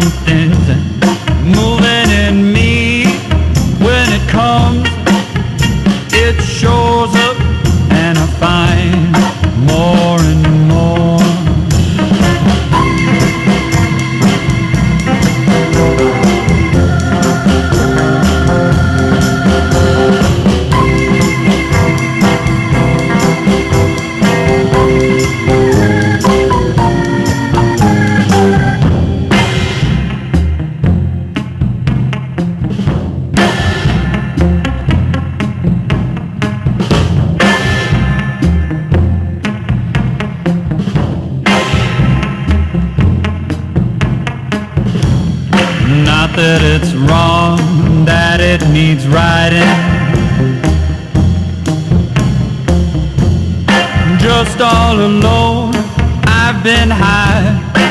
something's moving in me. When it comes, it shows up, and I find more and more. Not that it's wrong, that it needs righting. Just all alone, I've been high